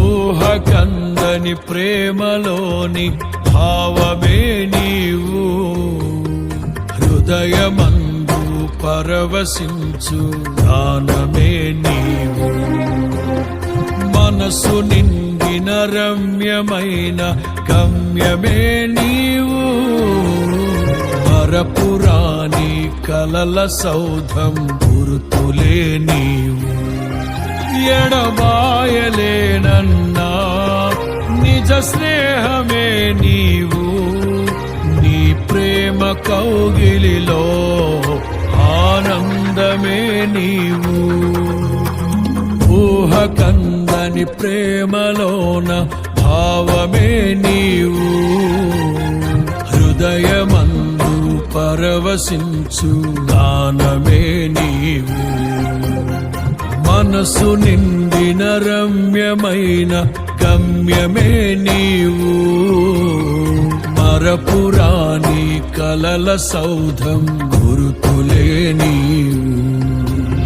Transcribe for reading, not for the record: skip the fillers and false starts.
ఊహకందని ప్రేమలోని భావమే నీవు, హృదయమందు పరవశించు గానమే నీవు. మనసు నిండిన రమ్యమైన గమ్యమే నీవు, మరపురాని కలల సౌధం గుర్తులే నీవు. ఎడబాయలేనన్నా నిజ స్నేహమే నీవు, నీ ప్రేమ కౌగిలిలో ఆనందమే నీవు. ఊహకందని ప్రేమలోన భావమే నీవు, హృదయమందు పరవశించు గానమే నీవు. మనసు నిండిన రమ్యమైన గమ్యమే నీవు, మరపురాని కలల సౌధం గుర్తులే నీవు.